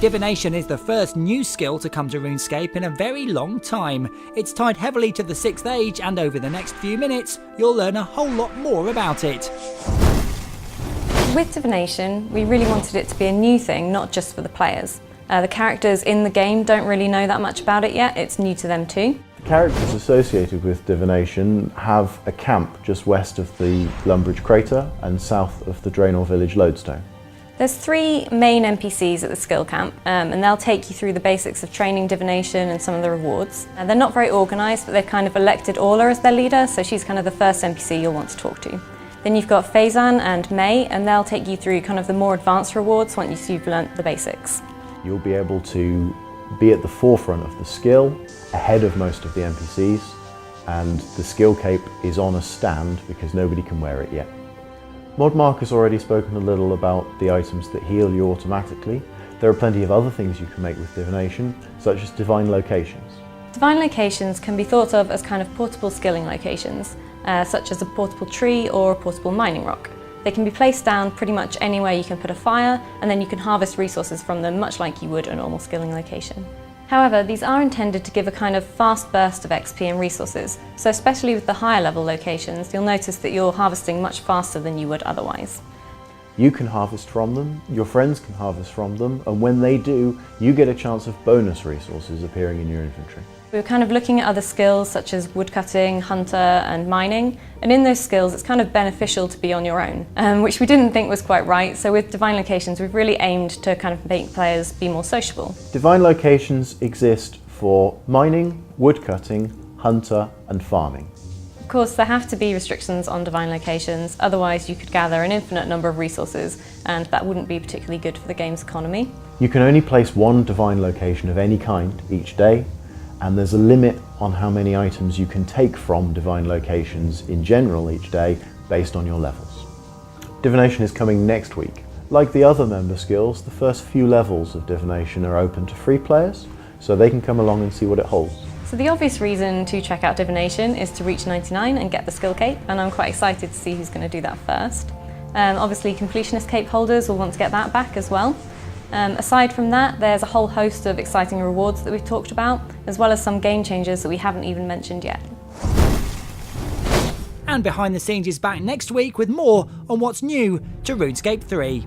Divination is the first new skill to come to RuneScape in a very long time. It's tied heavily to the 6th Age, and over the next few minutes you'll learn a whole lot more about it. With Divination, we really wanted it to be a new thing, not just for the players. The characters in the game don't really know that much about it yet, it's new to them too. The characters associated with Divination have a camp just west of the Lumbridge crater and south of the Draenor village lodestone. There's 3 main NPCs at the skill camp, and they'll take you through the basics of training Divination and some of the rewards. They're not very organised, but they've kind of elected Orla as their leader, so she's kind of the first NPC you'll want to talk to. Then you've got Faizan and May, and they'll take you through kind of the more advanced rewards once you've learnt the basics. You'll be able to be at the forefront of the skill, ahead of most of the NPCs, and the skill cape is on a stand because nobody can wear it yet. Mod Mark has already spoken a little about the items that heal you automatically. There are plenty of other things you can make with Divination, such as Divine Locations. Divine Locations can be thought of as kind of portable skilling locations, such as a portable tree or a portable mining rock. They can be placed down pretty much anywhere you can put a fire, and then you can harvest resources from them much like you would a normal skilling location. However, these are intended to give a kind of fast burst of XP and resources, so especially with the higher level locations, you'll notice that you're harvesting much faster than you would otherwise. You can harvest from them, your friends can harvest from them, and when they do, you get a chance of bonus resources appearing in your inventory. We were kind of looking at other skills such as woodcutting, hunter and mining, and in those skills it's kind of beneficial to be on your own, which we didn't think was quite right, so with Divine Locations we've really aimed to kind of make players be more sociable. Divine Locations exist for mining, woodcutting, hunter and farming. Of course there have to be restrictions on Divine Locations, otherwise you could gather an infinite number of resources and that wouldn't be particularly good for the game's economy. You can only place one Divine Location of any kind each day, and there's a limit on how many items you can take from Divine Locations in general each day based on your levels. Divination is coming next week. Like the other member skills, the first few levels of Divination are open to free players, so they can come along and see what it holds. So the obvious reason to check out Divination is to reach 99 and get the skill cape, and I'm quite excited to see who's going to do that first. Obviously completionist cape holders will want to get that back as well. Aside from that, there's a whole host of exciting rewards that we've talked about, as well as some game changers that we haven't even mentioned yet. And Behind the Scenes is back next week with more on what's new to RuneScape 3.